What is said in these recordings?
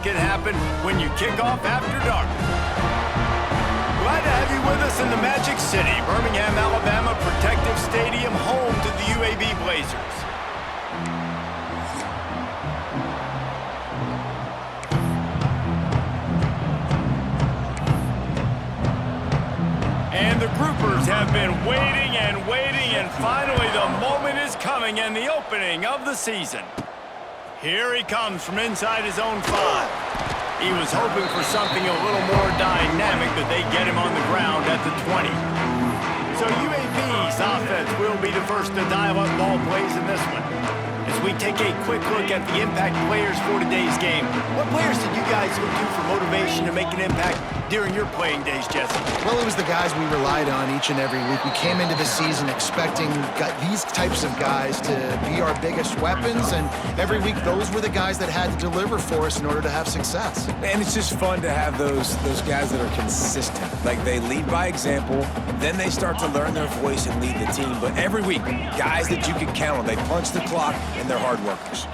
can happen when you kick off after dark. Glad to have you with us in the Magic City, Birmingham, Alabama Protective Stadium, home to the UAB Blazers. And the groupers have been waiting and waiting, and finally the moment is coming and the opening of the season. Here he comes from inside his own 5. He was hoping for something a little more dynamic, but they get him on the ground at the 20. So UAB's offense will be the first to dial up ball plays in this one. As we take a quick look at the impact players for today's game, what players did you guys look to for motivation to make an impact during your playing days, Jesse? Well, it was the guys we relied on each and every week. We came into the season expecting these types of guys to be our biggest weapons, and every week those were the guys that had to deliver for us in order to have success. And it's just fun to have those guys that are consistent. Like, they lead by example, then they start to learn their voice and lead the team. But every week, guys that you can count on, they punch the clock, and they're hard workers.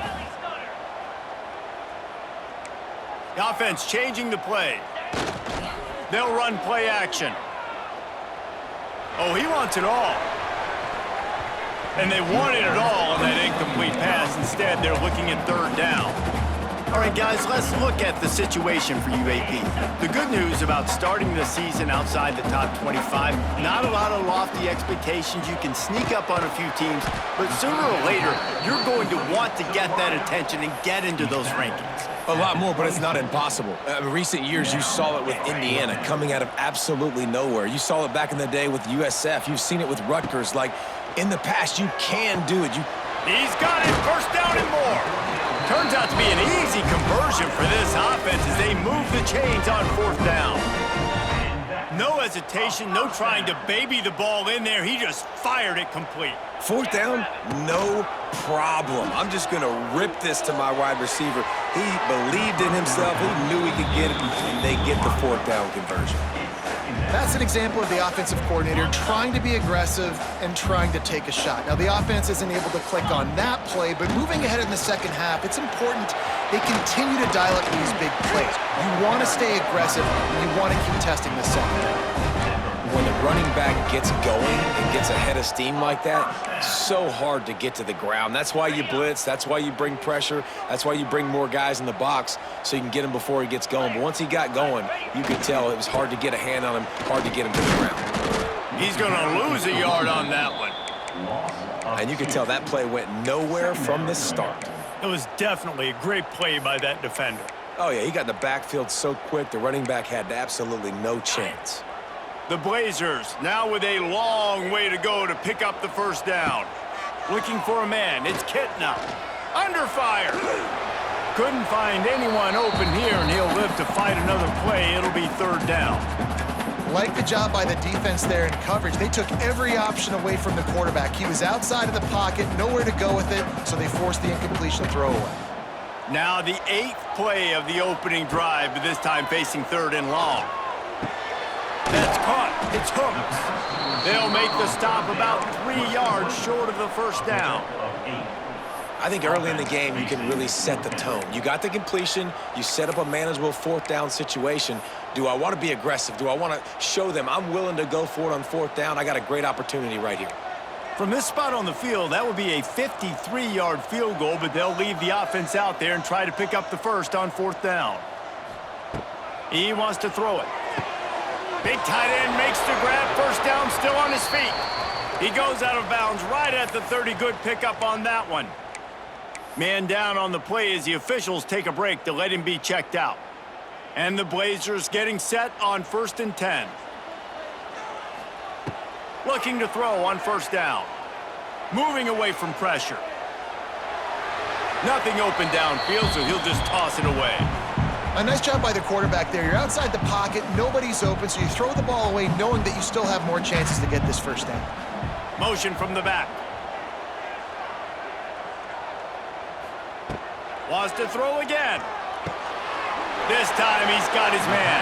The offense changing the play. They'll run play action. Oh, he wants it all. And they wanted it all on that incomplete pass. Instead, they're looking at 3rd down. All right, guys, let's look at the situation for UAB. The good news about starting the season outside the top 25, not a lot of lofty expectations. You can sneak up on a few teams, but sooner or later, you're going to want to get that attention and get into those rankings. A lot more, but it's not impossible. In recent years, you saw it with Indiana coming out of absolutely nowhere. You saw it back in the day with USF. You've seen it with Rutgers. Like, in the past, you can do it. He's got it. 1st down and more. Turns out to be an easy conversion for this offense as they move the chains on 4th down. No hesitation, no trying to baby the ball in there. He just fired it complete. 4th down, no problem. I'm just going to rip this to my wide receiver. He believed in himself. He knew he could get it, and they get the 4th down conversion. That's an example of the offensive coordinator trying to be aggressive and trying to take a shot. Now, the offense isn't able to click on that play, but moving ahead in the 2nd half, it's important they continue to dial up these big plays. You want to stay aggressive, and you want to keep testing the 2nd. When the running back gets going and gets ahead of steam like that, so hard to get to the ground. That's why you blitz. That's why you bring pressure. That's why you bring more guys in the box so you can get him before he gets going. But once he got going, you could tell it was hard to get a hand on him, hard to get him to the ground. He's going to lose a yard on that one. And you could tell that play went nowhere from the start. It was definitely a great play by that defender. Oh, yeah, he got in the backfield so quick, the running back had absolutely no chance. The Blazers now with a long way to go to pick up the 1st down. Looking for a man. It's Kitna. Under fire. Couldn't find anyone open here, and he'll live to fight another play. It'll be 3rd down. Like the job by the defense there in coverage. They took every option away from the quarterback. He was outside of the pocket, nowhere to go with it, so they forced the incompletion throwaway. Now the 8th play of the opening drive, but this time facing 3rd and long. That's caught. It's hooked. They'll make the stop about 3 yards short of the 1st down. I think early in the game, you can really set the tone. You got the completion. You set up a manageable 4th down situation. Do I want to be aggressive? Do I want to show them I'm willing to go for it on 4th down? I got a great opportunity right here. From this spot on the field, that would be a 53-yard field goal, but they'll leave the offense out there and try to pick up the 1st on 4th down. He wants to throw it. Big tight end makes the grab. 1st down, still on his feet. He goes out of bounds right at the 30. Good pickup on that one. Man down on the play as the officials take a break to let him be checked out. And the Blazers getting set on 1st and 10. Looking to throw on 1st down. Moving away from pressure. Nothing open downfield, so he'll just toss it away. A nice job by the quarterback there. You're outside the pocket, nobody's open, so you throw the ball away knowing that you still have more chances to get this 1st down. Motion from the back. Wants to throw again. This time he's got his man.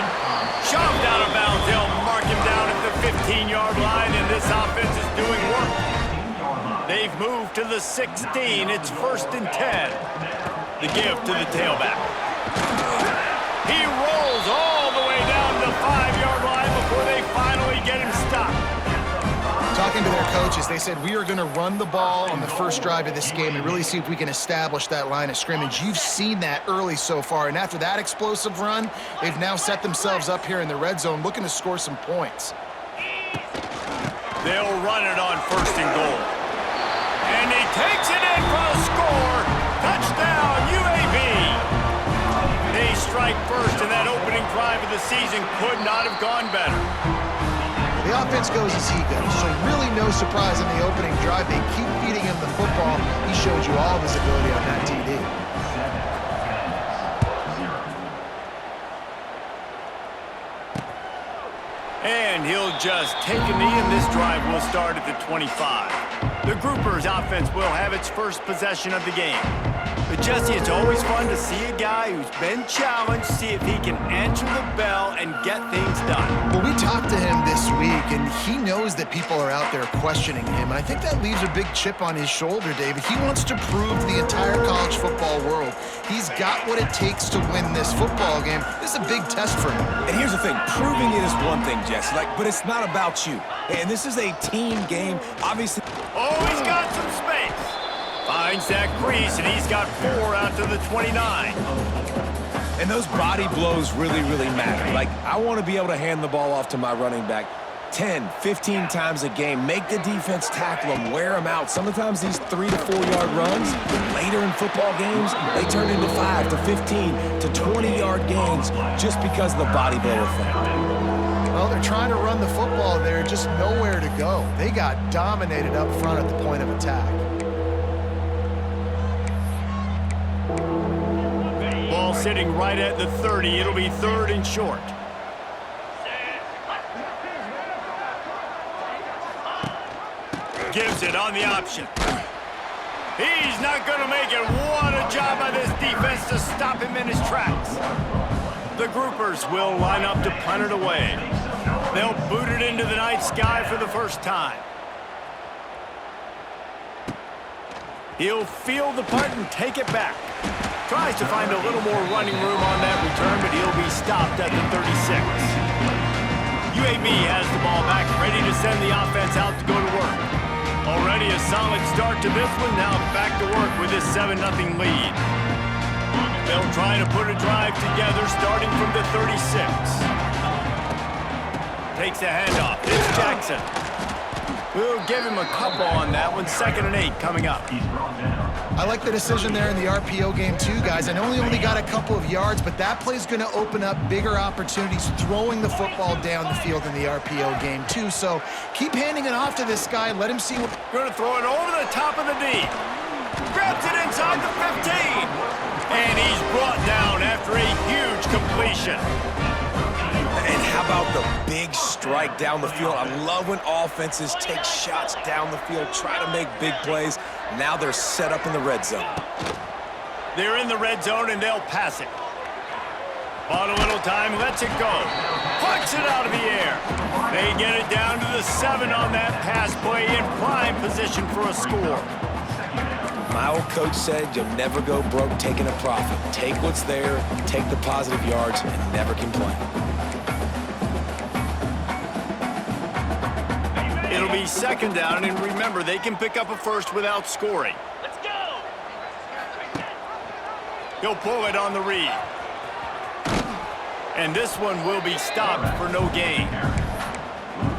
Shoved out of bounds. They'll mark him down at the 15-yard line, and this offense is doing work. They've moved to the 16. It's 1st and 10. The give to the tailback. He rolls all the way down to the 5-yard line before they finally get him stopped. Talking to their coaches, they said, we are going to run the ball on the first drive of this game and really see if we can establish that line of scrimmage. You've seen that early so far, and after that explosive run, they've now set themselves up here in the red zone looking to score some points. They'll run it on 1st and goal. And he takes it in for the score. Touchdown, UAB. They strike first, and that opening drive of the season could not have gone better. The offense goes as he goes, so really no surprise in the opening drive. They keep feeding him the football. He showed you all of his ability on that TD. And he'll just take a knee, and this drive will start at the 25. The Groupers' offense will have its first possession of the game. But, Jesse, it's always fun to see a guy who's been challenged, see if he can answer the bell and get things done. Well, we talked to him this week, and he knows that people are out there questioning him. And I think that leaves a big chip on his shoulder, David. He wants to prove to the entire college football world he's got what it takes to win this football game. This is a big test for him. And here's the thing, proving it is one thing, Jesse, but it's not about you. And this is a team game, obviously. Oh, he's got some space. Finds that crease, and he's got 4 out to the 29. And those body blows really, really matter. I want to be able to hand the ball off to my running back 10, 15 times a game. Make the defense tackle them, wear them out. Sometimes these 3 to 4 yard runs, later in football games, they turn into 5 to 15 to 20-yard gains just because of the body blow effect. Well, they're trying to run the football there, just nowhere to go. They got dominated up front at the point of attack. Ball sitting right at the 30. It'll be 3rd and short. Gives it on the option. He's not going to make it. What a job by this defense to stop him in his tracks. The Groupers will line up to punt it away. They'll boot it into the night sky for the first time. He'll feel the punt and take it back. Tries to find a little more running room on that return, but he'll be stopped at the 36. UAB has the ball back, ready to send the offense out to go to work. Already a solid start to this one, now back to work with this 7-0 lead. They'll try to put a drive together starting from the 36. Takes a handoff. It's Jackson. We'll give him a couple on that one. 2nd and 8 coming up. I like the decision there in the RPO game too, guys. I know he only got a couple of yards, but that play's going to open up bigger opportunities throwing the football down the field in the RPO game too. So keep handing it off to this guy. Let him see what... Going to throw it over the top of the D. Grabs it inside the 15. And he's brought down after a huge completion. And how about the big strike down the field? I love when offenses take shots down the field, try to make big plays. Now they're set up in the red zone. They're in the red zone, and they'll pass it. On a little time, lets it go. Pucks it out of the air. They get it down to the 7 on that pass play in prime position for a score. My old coach said you'll never go broke taking a profit. Take what's there, take the positive yards, and never complain. It'll be 2nd down, and remember, they can pick up a first without scoring. Let's go! He'll pull it on the read. And this one will be stopped for no gain.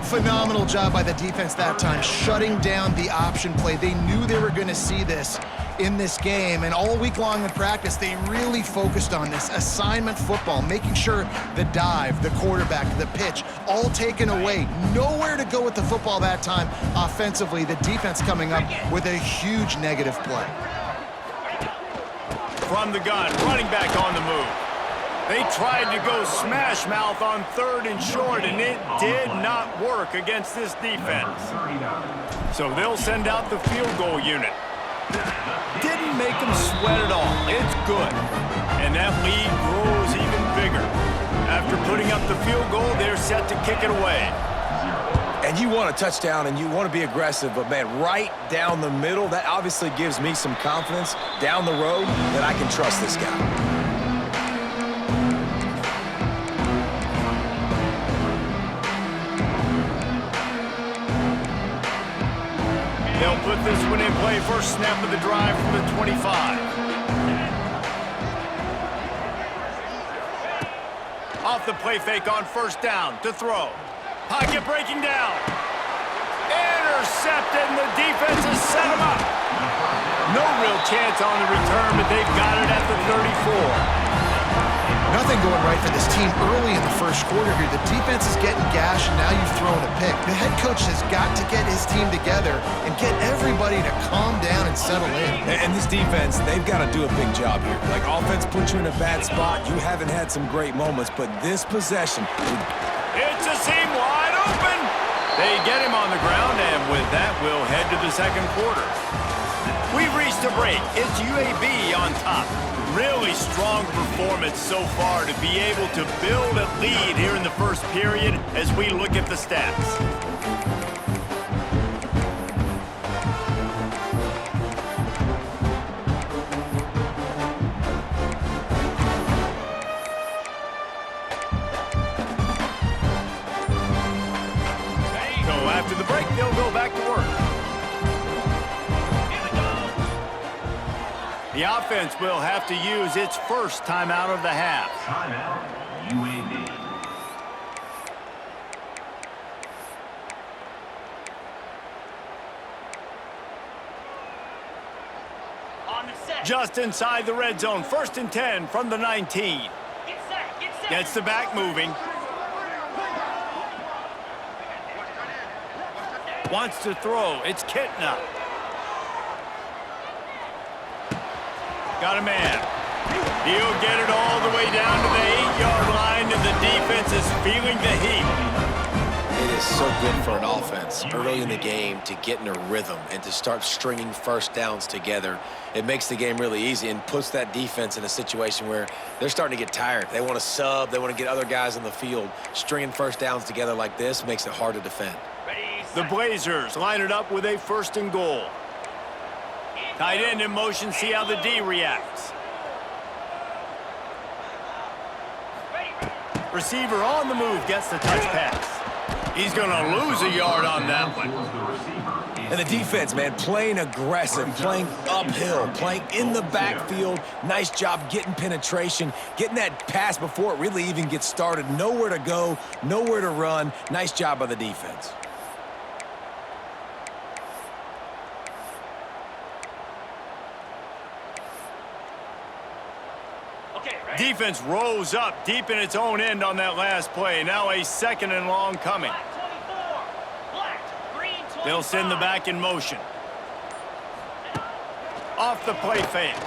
Phenomenal job by the defense that time, shutting down the option play. They knew they were going to see this in this game, and all week long in practice, they really focused on this assignment football, making sure the dive, the quarterback, the pitch, all taken away. Nowhere to go with the football that time offensively. The defense coming up with a huge negative play. From the gun, running back on the move. They tried to go smash mouth on 3rd and short, and it did not work against this defense. So they'll send out the field goal unit. Didn't make them sweat at all. It's good. And that lead grows even bigger. After putting up the field goal, they're set to kick it away. And you want a touchdown and you want to be aggressive, but man, right down the middle, that obviously gives me some confidence down the road that I can trust this guy. play, first snap of the drive from the 25. Off the play fake on first down to throw. Pocket breaking down. Intercepted, and the defense has set him up. No real chance on the return, but they've got it at the 34. Nothing going right for this team early in the first quarter here. The defense is getting gashed, and now you've thrown a pick. The head coach has got to get his team together and get everybody to calm down and settle in. And this defense, they've got to do a big job here. Like, offense puts you in a bad spot. You haven't had some great moments, but this possession... It's a seam wide open. They get him on the ground, and with that, we'll head to the second quarter. We've reached a break. It's UAB on top. Really strong performance so far to be able to build a lead here in the first period as we look at the stats. So after the break, they'll go back to work. The offense will have to use its first timeout of the half. Timeout, UAB. Just inside the red zone, 1st and 10 from the 19. Gets the back moving. Wants to throw. It's Kitna. Got a man. He'll get it all the way down to the 8-yard line, and the defense is feeling the heat. It is so good for an offense early in the game to get in a rhythm and to start stringing first downs together. It makes the game really easy and puts that defense in a situation where they're starting to get tired. They want to sub. They want to get other guys on the field. Stringing first downs together like this makes it hard to defend. The Blazers line it up with a 1st and goal. Tight end in motion, see how the D reacts. Receiver on the move, gets the touch pass. He's going to lose a yard on that one. And the defense, man, playing aggressive, playing uphill, playing in the backfield. Nice job getting penetration, getting that pass before it really even gets started. Nowhere to go, nowhere to run. Nice job by the defense. Defense rose up deep in its own end on that last play. Now a 2nd and long coming. They'll send the back in motion. Off the play fake.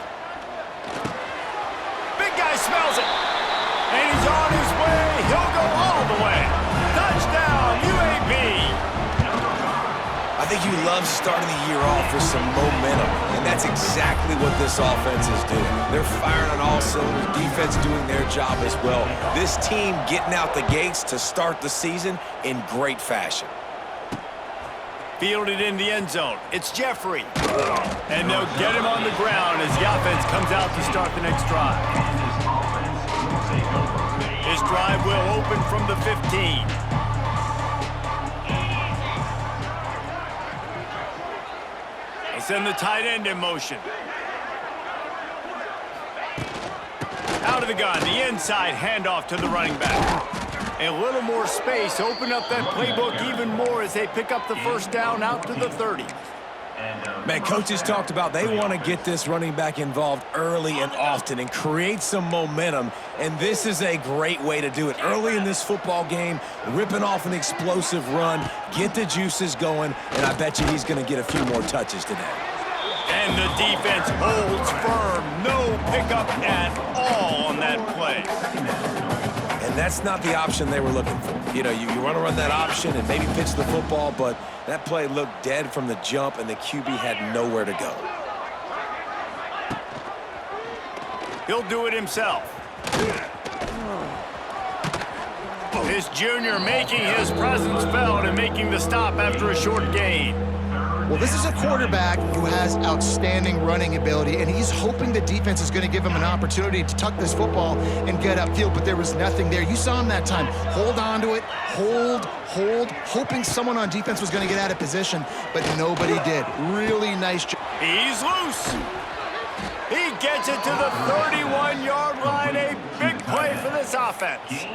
Big guy smells it. And he's on his way. He'll go all the way. Touchdown, UAB. I think you love starting the year off with some momentum, and that's exactly what this offense is doing. They're firing on all cylinders, defense doing their job as well. This team getting out the gates to start the season in great fashion. Fielded in the end zone. It's Jeffrey. And they'll get him on the ground as the offense comes out to start the next drive. This drive will open from the 15. Send the tight end in motion. Out of the gun, the inside handoff to the running back. A little more space, open up that playbook even more as they pick up the first down out to the 30. Man, coaches talked about they want to get this running back involved early and often and create some momentum, and this is a great way to do it. Early in this football game, ripping off an explosive run, get the juices going, and I bet you he's going to get a few more touches today. And the defense holds firm. No pickup at all on that play. And that's not the option they were looking for. You know, you want to run that option and maybe pitch the football, but that play looked dead from the jump, and the QB had nowhere to go. He'll do it himself. This junior making his presence felt and making the stop after a short gain. Well, this is a quarterback who has outstanding running ability, and he's hoping the defense is going to give him an opportunity to tuck this football and get upfield, but there was nothing there. You saw him that time. Hold on to it, hold, hoping someone on defense was going to get out of position, but nobody did. Really nice job. He's loose. He gets it to the 31-yard line. A big play for this offense.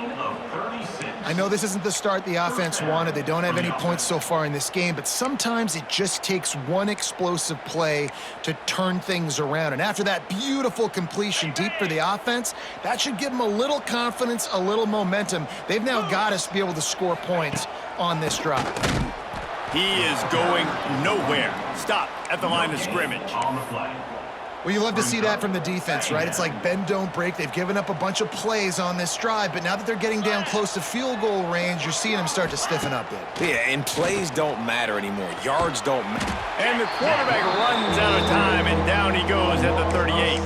I know this isn't the start the offense wanted. They don't have any points so far in this game, but sometimes it just takes one explosive play to turn things around. And after that beautiful completion deep for the offense, that should give them a little confidence, a little momentum. They've now got us to be able to score points on this drive. He is going nowhere. Stop at the line of scrimmage. Well, you love to see that from the defense, right? It's like bend, don't break. They've given up a bunch of plays on this drive, but now that they're getting down close to field goal range, you're seeing them start to stiffen up there. Yeah, and plays don't matter anymore. Yards don't matter. And the quarterback runs out of time, and down he goes at the 38.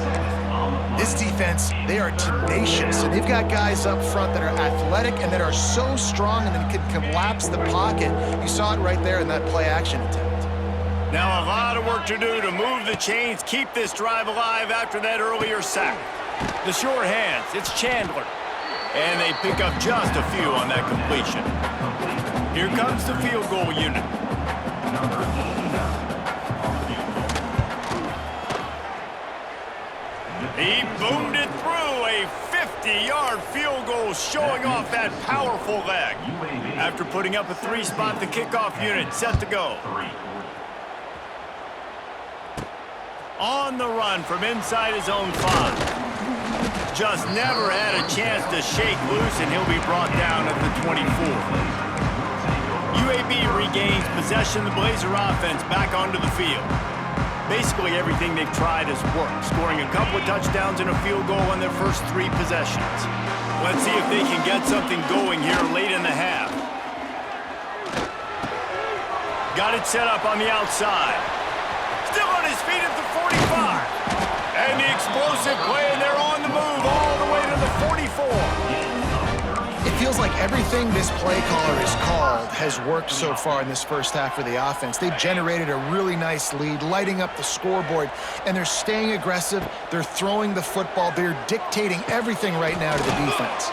This defense, they are tenacious, and they've got guys up front that are athletic and that are so strong and that can collapse the pocket. You saw it right there in that play-action attempt. Now a lot of work to do to move the chains, keep this drive alive after that earlier sack. The short hands, it's Chandler. And they pick up just a few on that completion. Here comes the field goal unit. He boomed it through, a 50-yard field goal showing off that powerful leg. After putting up a three-spot, the kickoff unit set to go. On the run from inside his own 5. Just never had a chance to shake loose, and he'll be brought down at the 24. UAB regains possession of the Blazer offense back onto the field. Basically everything they've tried has worked, scoring a couple of touchdowns and a field goal on their first 3 possessions. Let's see if they can get something going here late in the half. Got it set up on the outside. Still on his feet at the 45. And the explosive play, and they're on the move all the way to the 44. It feels like everything this play caller has called has worked so far in this first half for the offense. They've generated a really nice lead, lighting up the scoreboard, and they're staying aggressive. They're throwing the football. They're dictating everything right now to the defense.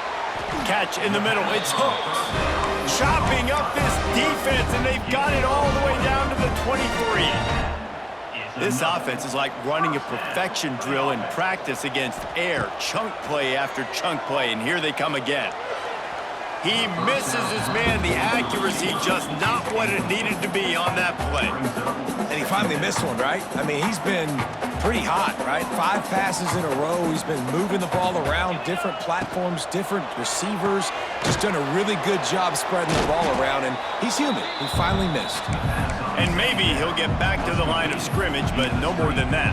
Catch in the middle. It's Hooks. Chopping up this defense, and they've got it all the way down to the 23. This offense is like running a perfection drill in practice against air, chunk play after chunk play, and here they come again. He misses his man, the accuracy just not what it needed to be on that play. And he finally missed one, right? I mean, he's been pretty hot, right? 5 passes in a row. He's been moving the ball around, different platforms, different receivers. Just done a really good job spreading the ball around, and he's human. He finally missed. And maybe he'll get back to the line of scrimmage, but no more than that.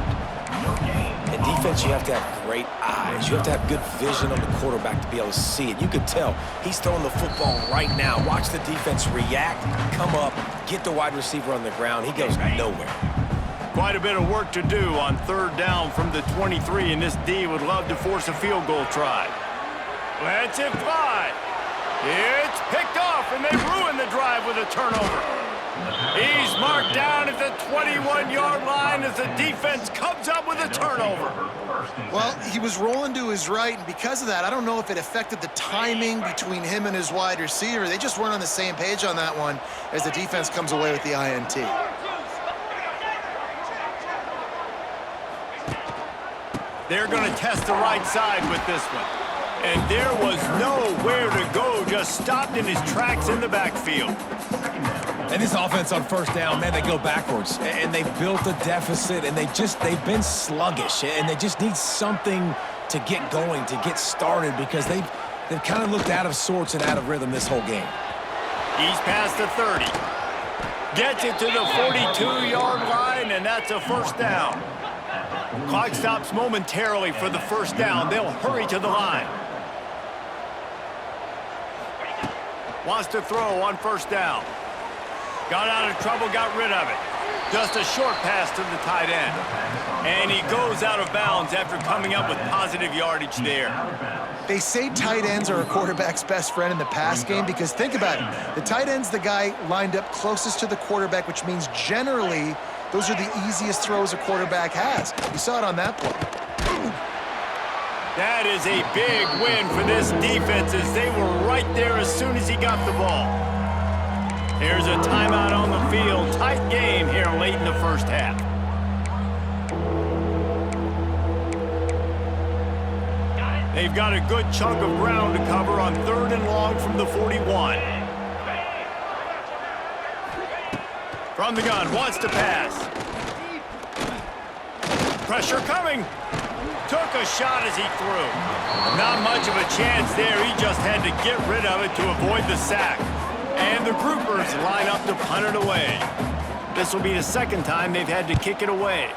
In defense, you have to have great eyes. You have to have good vision on the quarterback to be able to see it. You could tell he's throwing the football right now. Watch the defense react, come up, get the wide receiver on the ground. He goes nowhere. Quite a bit of work to do on 3rd down from the 23, and this D would love to force a field goal try. Lets it fly. It's picked off, and they ruin the drive with a turnover. He's marked down at the 21-yard line as the defense comes up with a turnover. Well, he was rolling to his right, and because of that, I don't know if it affected the timing between him and his wide receiver. They just weren't on the same page on that one as the defense comes away with the INT. They're going to test the right side with this one. And there was nowhere to go, just stopped in his tracks in the backfield. And this offense on 1st down, man, they go backwards. And they've built a deficit, and they've been sluggish. And they just need something to get going, to get started, because they've kind of looked out of sorts and out of rhythm this whole game. He's past the 30. Gets it to the 42-yard line, and that's a 1st down. Clock stops momentarily for the 1st down. They'll hurry to the line. Wants to throw on 1st down. Got out of trouble, got rid of it. Just a short pass to the tight end. And he goes out of bounds after coming up with positive yardage there. They say tight ends are a quarterback's best friend in the pass game because think about it. The tight end's the guy lined up closest to the quarterback, which means generally those are the easiest throws a quarterback has. You saw it on that play. That is a big win for this defense as they were right there as soon as he got the ball. Here's a timeout on the field. Tight game here late in the 1st half. They've got a good chunk of ground to cover on 3rd and long from the 41. From the gun, wants to pass. Pressure coming. Took a shot as he threw. Not much of a chance there. He just had to get rid of it to avoid the sack. And the groupers line up to punt it away. This will be the second time they've had to kick it away.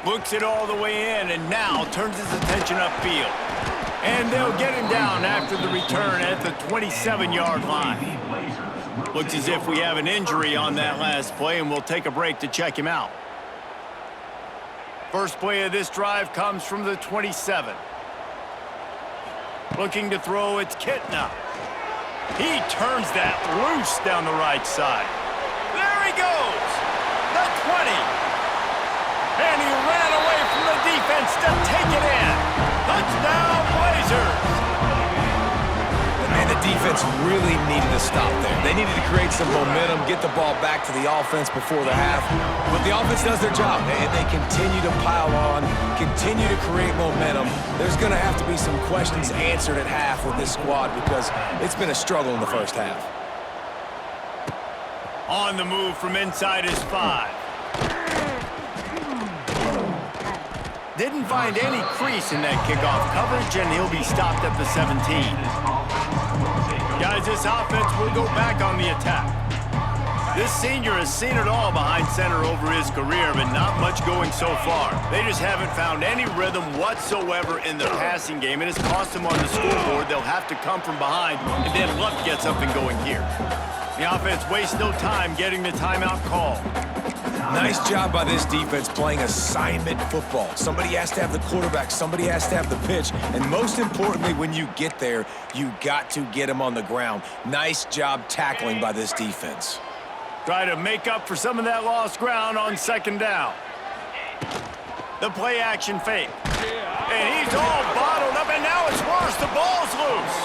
Looks it all the way in and now turns his attention upfield. And they'll get him down after the return at the 27-yard line. Looks as if we have an injury on that last play, and we'll take a break to check him out. First play of this drive comes from the 27. Looking to throw, it's Kitna. He turns that loose down the right side. There he goes! The 20. And he ran away from the defense to take it in. Touchdown, Blazers! And the defense really needed to stop there. They needed to create some momentum, get the ball back to the offense before the half. But the offense does their job, and they continue to pile on, continue to create momentum. There's going to have to be some questions answered at half with this squad because it's been a struggle in the first half. On the move from inside his 5. Didn't find any crease in that kickoff coverage, and he'll be stopped at the 17. Guys, this offense will go back on the attack. This senior has seen it all behind center over his career, but not much going so far. They just haven't found any rhythm whatsoever in the passing game, and it's cost them on the scoreboard. They'll have to come from behind, and they'd love to get something going here. The offense wastes no time getting the timeout called. Nice job by this defense playing assignment football. Somebody has to have the quarterback, somebody has to have the pitch, and most importantly, when you get there, you got to get him on the ground. Nice job tackling by this defense. Try to make up for some of that lost ground on 2nd down. The play action fake. And he's all bottled up, and now it's worse. The ball's loose.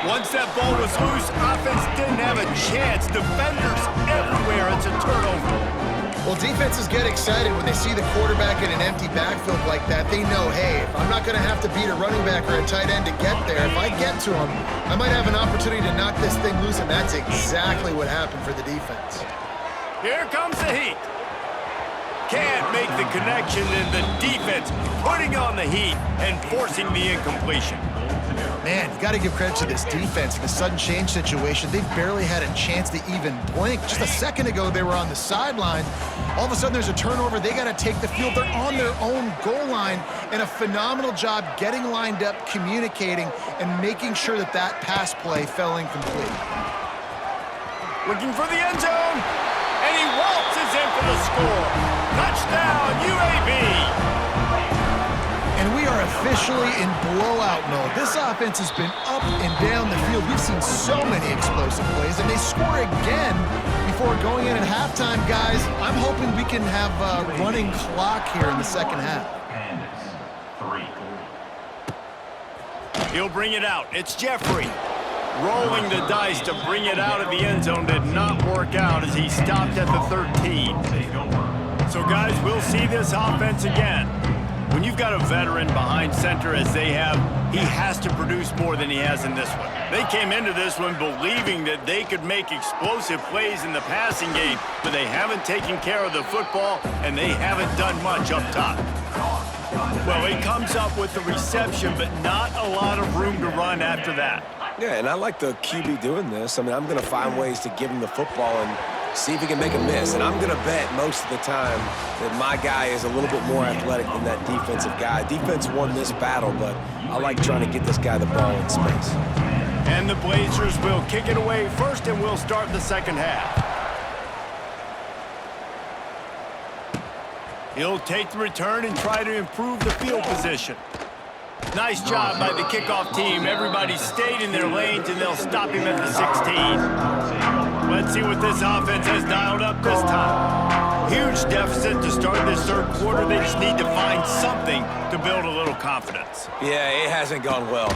Once that ball was loose, offense didn't have a chance. Defenders everywhere. It's a turnover. Well, defenses get excited when they see the quarterback in an empty backfield like that. They know, hey, if I'm not going to have to beat a running back or a tight end to get there, if I get to him, I might have an opportunity to knock this thing loose, and that's exactly what happened for the defense. Here comes the heat. Can't make the connection, and the defense putting on the heat and forcing the incompletion. Man, you got to give credit to this defense. In the sudden change situation, they've barely had a chance to even blink. Just a second ago, they were on the sideline. All of a sudden, there's a turnover. They got to take the field. They're on their own goal line, and a phenomenal job getting lined up, communicating, and making sure that that pass play fell incomplete. Looking for the end zone, and he waltzes in for the score. Touchdown, UAB! And we are officially in blowout mode. This offense has been up and down the field. We've seen so many explosive plays, and they score again before going in at halftime, guys. I'm hoping we can have a running clock here in the second half. He'll bring it out. It's Jeffrey. Rolling the dice to bring it out of the end zone did not work out as he stopped at the 13. So, guys, we'll see this offense again. When you've got a veteran behind center as they have, he has to produce more than he has in this one. They came into this one believing that they could make explosive plays in the passing game, but they haven't taken care of the football, and they haven't done much up top. Well, he comes up with the reception, but not a lot of room to run after that. Yeah, and I like the QB doing this. I mean, I'm going to find ways to give him the football and see if he can make a miss. And I'm going to bet most of the time that my guy is a little bit more athletic than that defensive guy. Defense won this battle, but I like trying to get this guy the ball in space. And the Blazers will kick it away first, and we'll start the second half. He'll take the return and try to improve the field position. Nice job by the kickoff team. Everybody stayed in their lanes, and they'll stop him at the 16. Let's see what this offense has dialed up this time. Huge deficit to start this third quarter. They just need to find something to build a little confidence. Yeah, it hasn't gone well.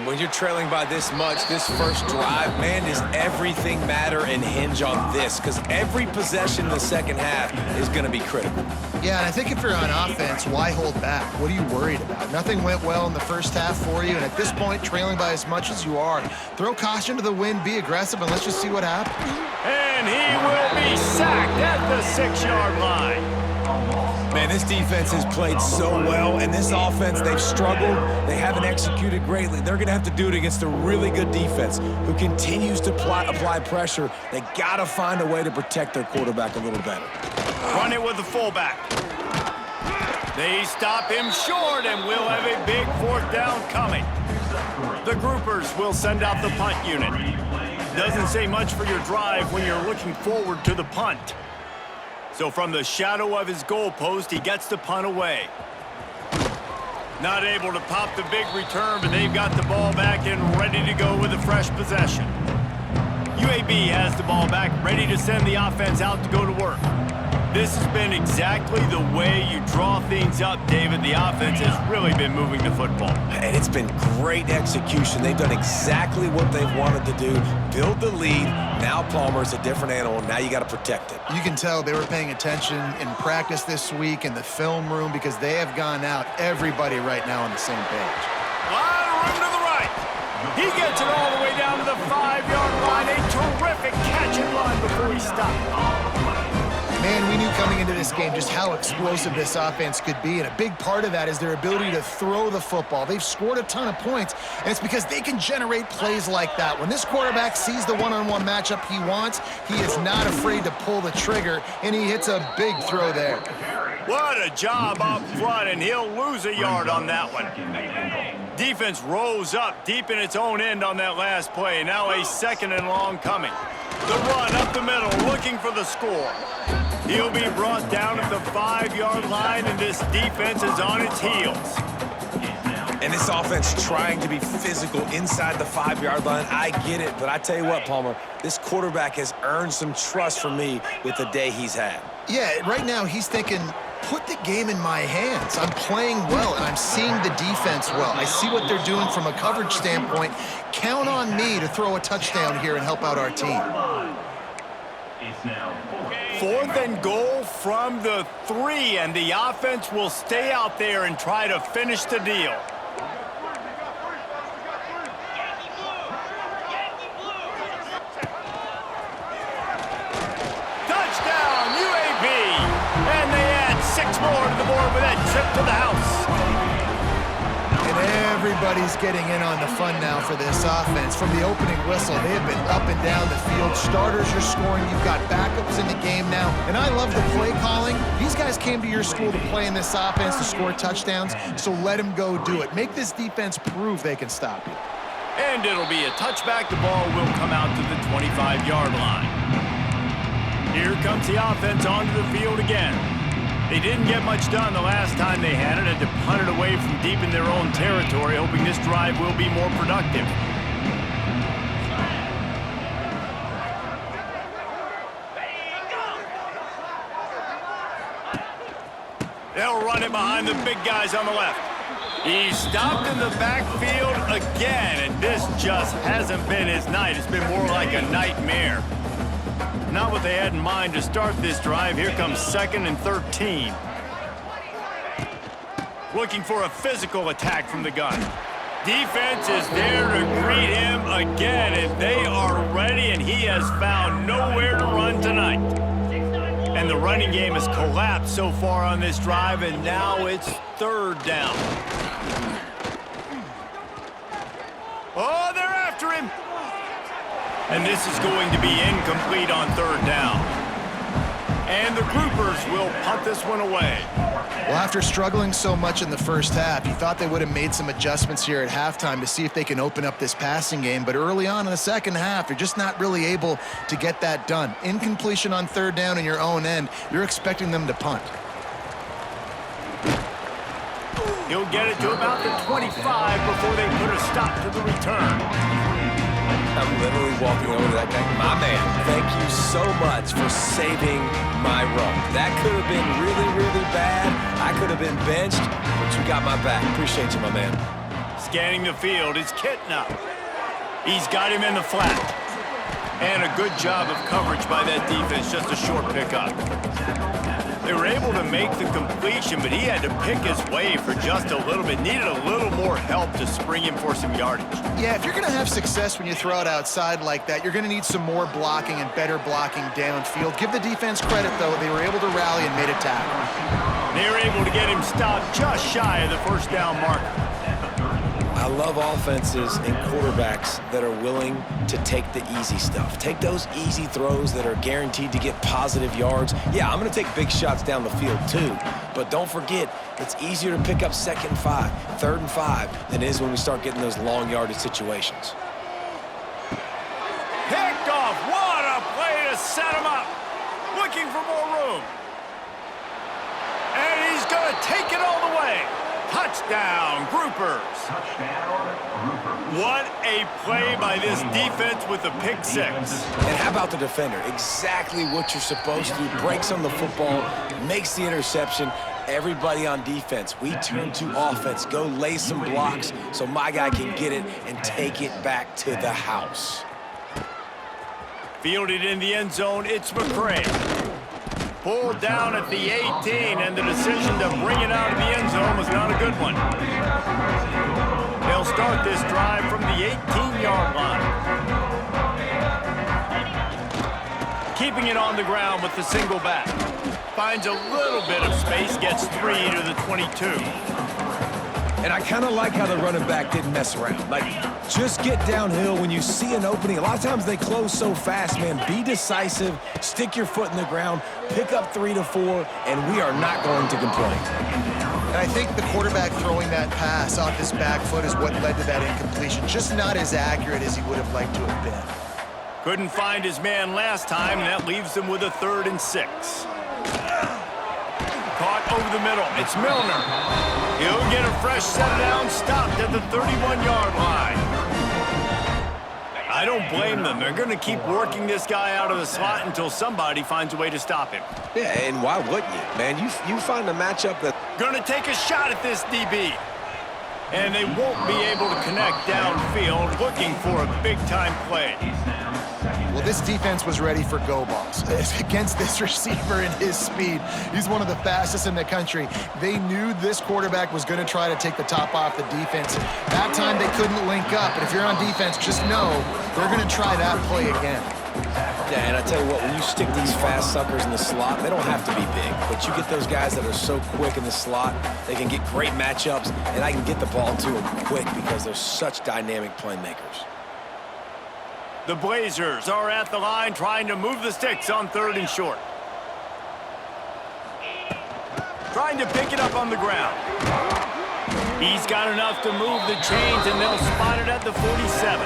When you're trailing by this much, this first drive, man, does everything matter and hinge on this, because every possession in the second half is going to be critical. Yeah, and I think if you're on offense, why hold back? What are you worried about? Nothing went well in the first half for you, and at this point, trailing by as much as you are, throw caution to the wind, be aggressive, and let's just see what happens. And he will be sacked at the 6-yard line. Man, this defense has played so well, and this offense, they've struggled. They haven't executed greatly. They're going to have to do it against a really good defense who continues to apply pressure. They got to find a way to protect their quarterback a little better. Run it with the fullback. They stop him short, and we'll have a big 4th down coming. The groupers will send out the punt unit. Doesn't say much for your drive when you're looking forward to the punt. So from the shadow of his goalpost, he gets the punt away. Not able to pop the big return, but they've got the ball back and ready to go with a fresh possession. UAB has the ball back, ready to send the offense out to go to work. This has been exactly the way you draw things up, David. The offense has really been moving the football. And it's been great execution. They've done exactly what they've wanted to do. Build the lead. Now Palmer's a different animal. Now you got to protect it. You can tell they were paying attention in practice this week in the film room because they have gone out, everybody right now on the same page. Lot of room to the right. He gets it all the way down to the 5-yard line. A terrific catch and run before he stopped. Man, we knew coming into this game just how explosive this offense could be, and a big part of that is their ability to throw the football. They've scored a ton of points, and it's because they can generate plays like that. When this quarterback sees the one-on-one matchup he wants, he is not afraid to pull the trigger, and he hits a big throw there. What a job up front, and he'll lose a yard on that one. Defense rose up deep in its own end on that last play. Now a 2nd and long coming. The run up the middle, looking for the score. He'll be brought down at the 5-yard line, and this defense is on its heels. And this offense trying to be physical inside the 5-yard line. I get it, but I tell you what, Palmer, this quarterback has earned some trust from me with the day he's had. Yeah, right now he's thinking, put the game in my hands. I'm playing well, and I'm seeing the defense well. I see what they're doing from a coverage standpoint. Count on me to throw a touchdown here and help out our team. 4th and goal from the 3, and the offense will stay out there and try to finish the deal. Touchdown, UAB! And they add 6 more to the board with that trip to the house. And everybody's getting in on the fun now for this offense. From the opening whistle, they have been up and down the field. Starters are scoring. You've got backups in the game now. And I love the play calling. These guys came to your school to play in this offense to score touchdowns, so let them go do it. Make this defense prove they can stop you. And it'll be a touchback. The ball will come out to the 25-yard line. Here comes the offense onto the field again. They didn't get much done the last time they had it, and to punt it away from deep in their own territory, hoping this drive will be more productive. They'll run it behind the big guys on the left. He's stopped in the backfield again, and this just hasn't been his night. It's been more like a nightmare. Not what they had in mind to start this drive. Here comes 2nd and 13. Looking for a physical attack from the gun. Defense is there to greet him again, and they are ready, and he has found nowhere to run tonight. And the running game has collapsed so far on this drive, and now it's 3rd down. Oh, they're after him. And this is going to be incomplete on 3rd down. And the groupers will punt this one away. Well, after struggling so much in the first half, you thought they would have made some adjustments here at halftime to see if they can open up this passing game. But early on in the second half, they're just not really able to get that done. Incompletion on 3rd down in your own end, you're expecting them to punt. He'll get it to about the 25 before they put a stop to the return. I'm literally walking over to that guy. My man, thank you so much for saving my run. That could have been really, really bad. I could have been benched, but you got my back. Appreciate you, my man. Scanning the field is Kitna. He's got him in the flat. And a good job of coverage by that defense, just a short pickup. They were able to make the completion, but he had to pick his way for just a little bit. Needed a little more help to spring him for some yardage. Yeah, if you're going to have success when you throw it outside like that, you're going to need some more blocking and better blocking downfield. Give the defense credit, though. They were able to rally and made a tackle. They were able to get him stopped just shy of the first down marker. I love offenses and quarterbacks that are willing to take the easy stuff. Take those easy throws that are guaranteed to get positive yards. Yeah, I'm going to take big shots down the field too. But don't forget, it's easier to pick up 2nd and 5, 3rd and 5 than it is when we start getting those long yardage situations. Picked off. What a play to set him up. Looking for more room. And he's going to take it all the way. Touchdown, Groupers. What a play by this defense with the pick 6. And how about the defender? Exactly what you're supposed to do. Breaks on the football, makes the interception. Everybody on defense, we turn to offense. Go lay some blocks so my guy can get it and take it back to the house. Fielded in the end zone, it's McCray. Pulled down at the 18, and the decision to bring it out of the end zone was not a good one. They'll start this drive from the 18-yard line. Keeping it on the ground with the single back. Finds a little bit of space, gets 3 to the 22. And I kind of like how the running back didn't mess around. Like, just get downhill when you see an opening. A lot of times they close so fast, man. Be decisive, stick your foot in the ground, pick up 3 to 4, and we are not going to complain. And I think the quarterback throwing that pass off his back foot is what led to that incompletion. Just not as accurate as he would have liked to have been. Couldn't find his man last time, and that leaves him with a 3rd and 6. Caught over the middle. It's Milner. He'll get a fresh set down, stopped at the 31-yard line. I don't blame them. They're going to keep working this guy out of the slot until somebody finds a way to stop him. Yeah, and why wouldn't you? Man, you find a matchup that... Going to take a shot at this DB. And they won't be able to connect downfield, looking for a big-time play. Well, this defense was ready for go balls against this receiver and his speed. He's one of the fastest in the country. They knew this quarterback was going to try to take the top off the defense. That time they couldn't link up, but if you're on defense, just know they're going to try that play again. Yeah, and I tell you what, when you stick these fast suckers in the slot, they don't have to be big, but you get those guys that are so quick in the slot, they can get great matchups, and I can get the ball to them quick because they're such dynamic playmakers. The Blazers are at the line trying to move the sticks on 3rd and short. Trying to pick it up on the ground. He's got enough to move the chains, and they'll spot it at the 47.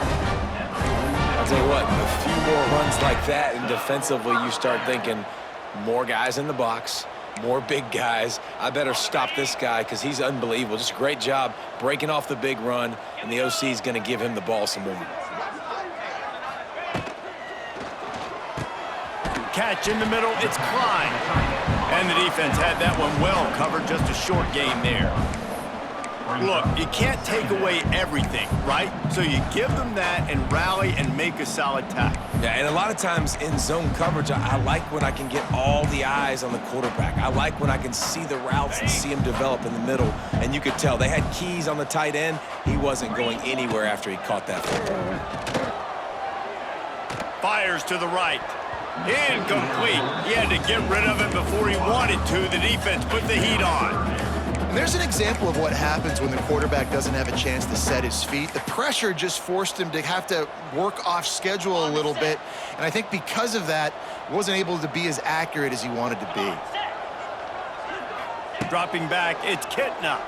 I'll tell you what, a few more runs like that, and defensively you start thinking more guys in the box, more big guys. I better stop this guy because he's unbelievable. Just a great job breaking off the big run, and the OC is going to give him the ball some more. Catch in the middle, it's Klein. And the defense had that one well covered, just a short game there. Look, you can't take away everything, right? So you give them that and rally and make a solid tackle. Yeah, and a lot of times in zone coverage, I like when I can get all the eyes on the quarterback. I like when I can see the routes and see him develop in the middle. And you could tell they had keys on the tight end. He wasn't going anywhere after he caught that football. Fires to the right. Incomplete. He had to get rid of it before he wanted to. The defense put the heat on. And there's an example of what happens when the quarterback doesn't have a chance to set his feet. The pressure just forced him to have to work off schedule a little bit. And I think because of that, wasn't able to be as accurate as he wanted to be. Dropping back, it's Kitna.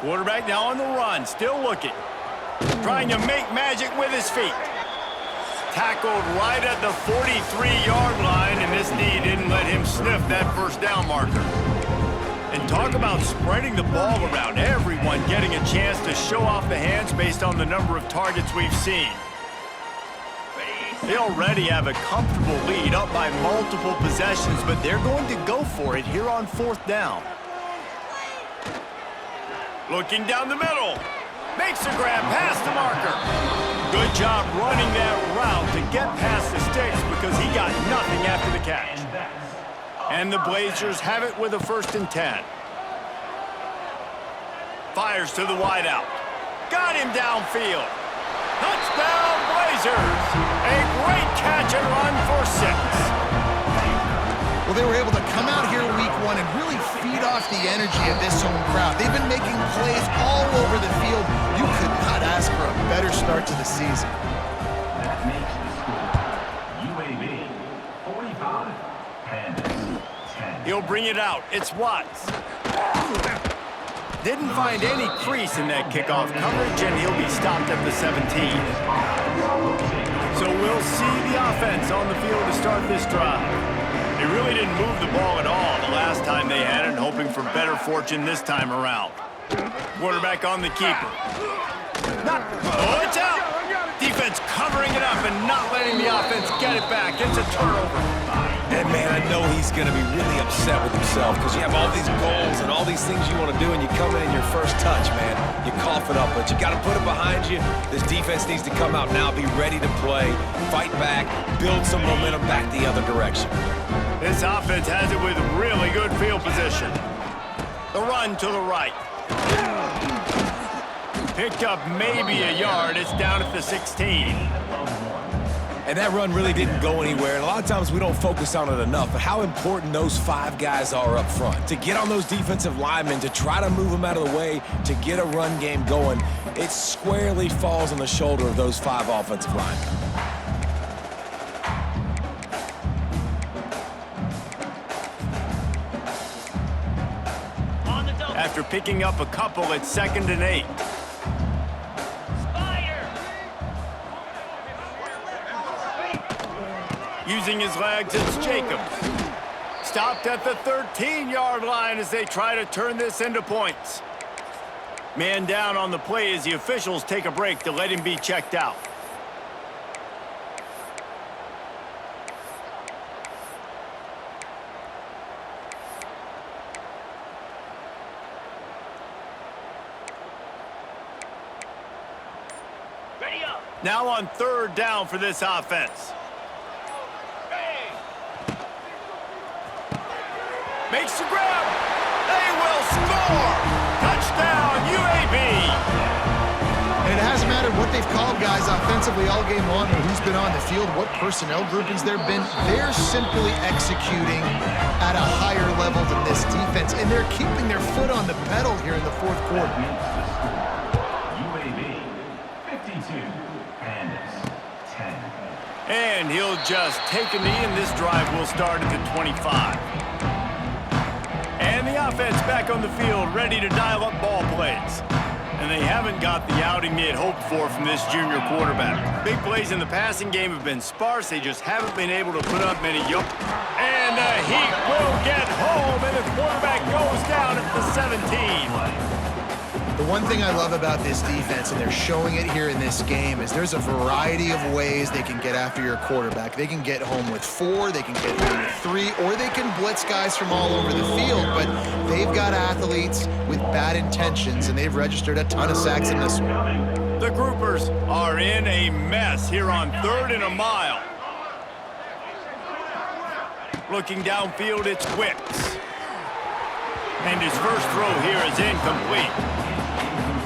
Quarterback now on the run, still looking. Trying to make magic with his feet. Tackled right at the 43-yard line, and this knee didn't let him sniff that first down marker. And talk about spreading the ball around. Everyone getting a chance to show off the hands based on the number of targets we've seen. They already have a comfortable lead up by multiple possessions, but they're going to go for it here on 4th down. Looking down the middle. Makes a grab past the marker. Good job running that route to get past the sticks because he got nothing after the catch. And the Blazers have it with a 1st and 10. Fires to the wideout. Got him downfield. Touchdown, Blazers. A great catch and run for 6. Well, they were able to come out here week 1 and really feed off the energy of this home crowd. They've been making plays all over the field. You could not ask for a better start to the season. That makes the score UAB 45, Pandas 10. He'll bring it out. It's Watts. Didn't find any crease in that kickoff coverage, and he'll be stopped at the 17. So we'll see the offense on the field to start this drive. They really didn't move the ball at all the last time they had it, hoping for better fortune this time around. Quarterback on the keeper. Oh, it's out! Defense covering it up and not letting the offense get it back. It's a turnover. And, man, I know he's going to be really upset with himself because you have all these goals and all these things you want to do, and you come in your first touch, man. You cough it up, but you got to put it behind you. This defense needs to come out now, be ready to play, fight back, build some momentum back the other direction. This offense has it with really good field position. The run to the right. Picked up maybe a yard. It's down at the 16. And that run really didn't go anywhere. And a lot of times we don't focus on it enough, but how important those 5 guys are up front. To get on those defensive linemen, to try to move them out of the way, to get a run game going, it squarely falls on the shoulder of those 5 offensive linemen. After picking up a couple, it's 2nd and 8. Using his legs, it's Jacobs. Stopped at the 13-yard line as they try to turn this into points. Man down on the play as the officials take a break to let him be checked out. Now on 3rd down for this offense. Makes the grab. They will score. Touchdown, UAB. And it hasn't mattered what they've called guys offensively all game long or who's been on the field, what personnel groupings there have been. They're simply executing at a higher level than this defense, and they're keeping their foot on the pedal here in the 4th quarter. UAB 52, Pandas 10. And he'll just take a knee, and this drive will start at the 25. And the offense back on the field, ready to dial up ball plays. And they haven't got the outing they had hoped for from this junior quarterback. Big plays in the passing game have been sparse. They just haven't been able to put up many yards. And he will get home, and the quarterback goes down at the 17. The one thing I love about this defense, and they're showing it here in this game, is there's a variety of ways they can get after your quarterback. They can get home with 4, they can get home with 3, or they can blitz guys from all over the field. But they've got athletes with bad intentions, and they've registered a ton of sacks in this one. The Groupers are in a mess here on 3rd and a mile. Looking downfield, it's Wicks. And his first throw here is incomplete.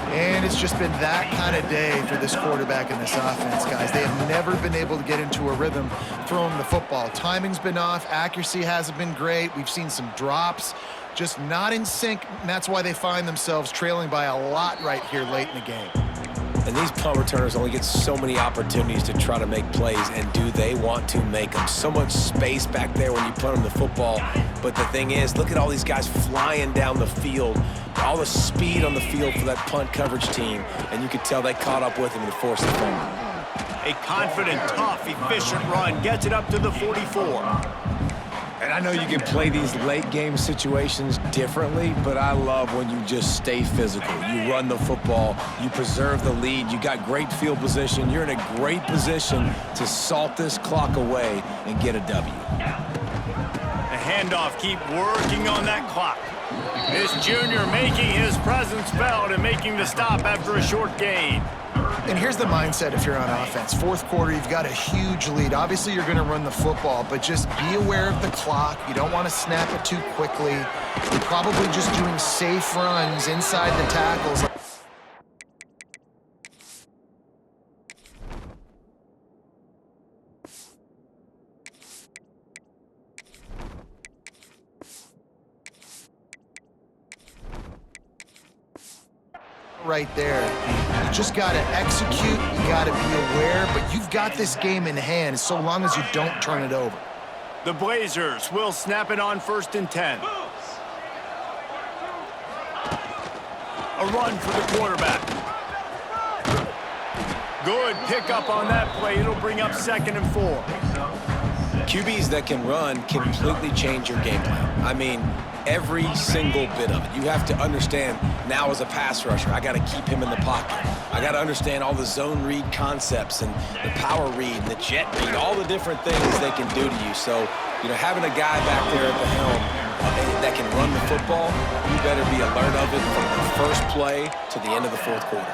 And it's just been that kind of day for this quarterback and this offense, guys. They have never been able to get into a rhythm throwing the football. Timing's been off. Accuracy hasn't been great. We've seen some drops, just not in sync, and that's why they find themselves trailing by a lot right here late in the game. And these punt returners only get so many opportunities to try to make plays, and do they want to make them? So much space back there when you punt them the football. But the thing is, look at all these guys flying down the field, all the speed on the field for that punt coverage team, and you could tell they caught up with him and forced the fumble. A confident, tough, efficient run gets it up to the 44. And I know you can play these late game situations differently, but I love when you just stay physical. You run the football, you preserve the lead, you got great field position, you're in a great position to salt this clock away and get a W. A handoff, keep working on that clock. This junior making his presence felt and making the stop after a short gain. And here's the mindset if you're on offense. Fourth quarter, you've got a huge lead. Obviously, you're going to run the football, but just be aware of the clock. You don't want to snap it too quickly. You're probably just doing safe runs inside the tackles. Right there. You just got to execute, you got to be aware, but you've got this game in hand so long as you don't turn it over. The Blazers will snap it on 1st and 10. A run for the quarterback. Good pickup on that play. It'll bring up 2nd and 4. QBs that can run completely change your game plan. I mean, every single bit of it. You have to understand now as a pass rusher, I got to keep him in the pocket. I got to understand all the zone read concepts and the power read and the jet read, all the different things they can do to you. So, you know, having a guy back there at the helm that can run the football, you better be alert of it from the first play to the end of the fourth quarter.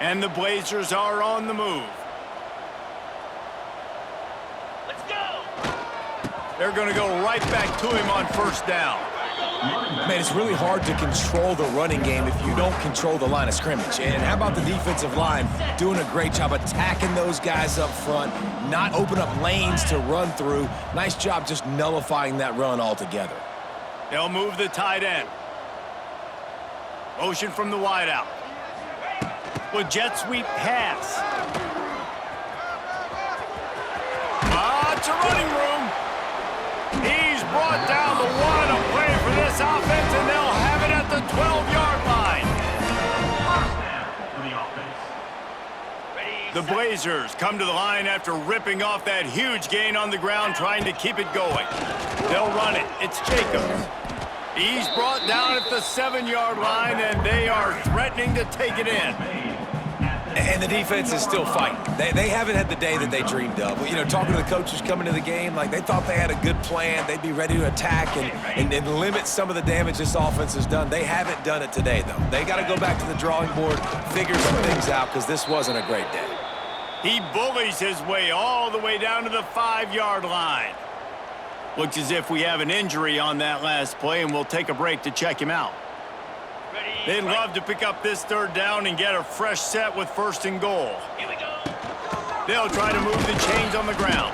And the Blazers are on the move. They're going to go right back to him on 1st down. Man, it's really hard to control the running game if you don't control the line of scrimmage. And how about the defensive line doing a great job attacking those guys up front, not open up lanes to run through. Nice job just nullifying that run altogether. They'll move the tight end. Motion from the wideout. With jet sweep pass. It's a running room. He's brought down the one. A play for this offense, and they'll have it at the 12-yard line. The Blazers come to the line after ripping off that huge gain on the ground, trying to keep it going. They'll run it. It's Jacobs. He's brought down at the 7-yard line, and they are threatening to take it in. And the defense is still fighting. They haven't had the day that they dreamed of. You know, talking to the coaches coming to the game, like they thought they had a good plan. They'd be ready to attack and limit some of the damage this offense has done. They haven't done it today, though. They got to go back to the drawing board, figure some things out, because this wasn't a great day. He bullies his way all the way down to the 5-yard line. Looks as if we have an injury on that last play, and we'll take a break to check him out. They'd love to pick up this 3rd down and get a fresh set with 1st and goal. Here we go. They'll try to move the chains on the ground.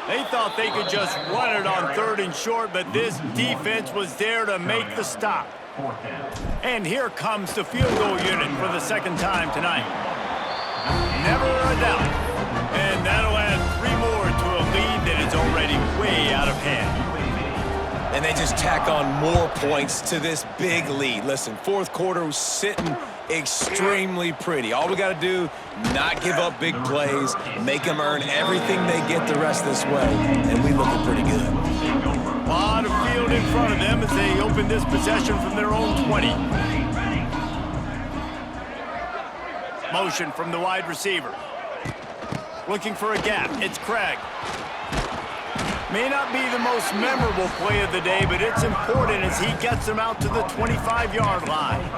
They thought they could just run it on 3rd and short, but this defense was there to make the stop. And here comes the field goal unit for the 2nd time tonight. Never a doubt. And that'll add 3 more to a lead that is already way out of hand. And they just tack on more points to this big lead. Listen, 4th quarter was sitting extremely pretty. All we got to do, not give up big plays, make them earn everything they get the rest of this way, and we looking pretty good. A lot of field in front of them as they open this possession from their own 20. Motion from the wide receiver. Looking for a gap. It's Craig. May not be the most memorable play of the day, but it's important as he gets them out to the 25-yard line.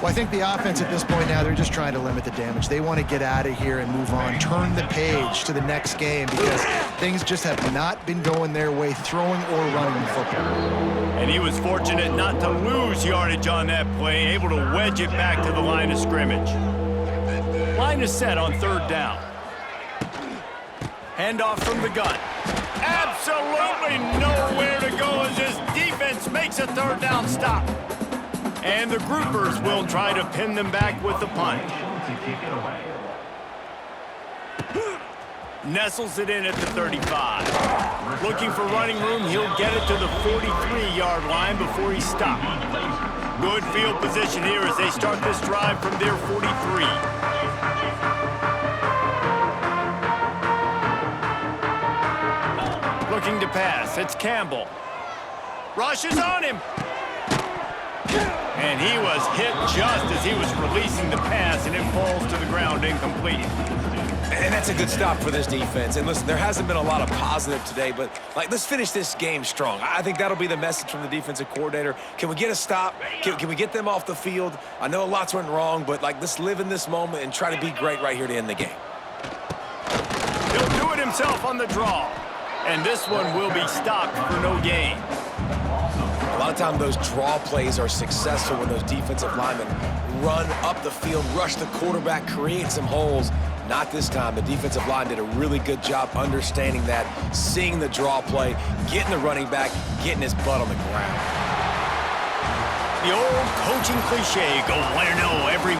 Well, I think the offense at this point now, they're just trying to limit the damage. They want to get out of here and move on, turn the page to the next game because things just have not been going their way, throwing or running the football. And he was fortunate not to lose yardage on that play, able to wedge it back to the line of scrimmage. Line is set on 3rd down. Handoff from the gun. Absolutely nowhere to go as this defense makes a 3rd down stop. And the groupers will try to pin them back with the punt. Nestles it in at the 35. Looking for running room, he'll get it to the 43-yard line before he's stopped. Good field position here as they start this drive from their 43. Looking to pass, it's Campbell. Rushes on him. And he was hit just as he was releasing the pass, and it falls to the ground incomplete. And that's a good stop for this defense. And listen, there hasn't been a lot of positive today, but let's finish this game strong. I think that'll be the message from the defensive coordinator. Can we get a stop? Can we get them off the field? I know lots went wrong, but let's live in this moment and try to be great right here to end the game. He'll do it himself on the draw. And this one will be stopped for no gain. A lot of times those draw plays are successful when those defensive linemen run up the field, rush the quarterback, create some holes. Not this time. The defensive line did a really good job understanding that, seeing the draw play, getting the running back, getting his butt on the ground. The old coaching cliche, go 1-0 every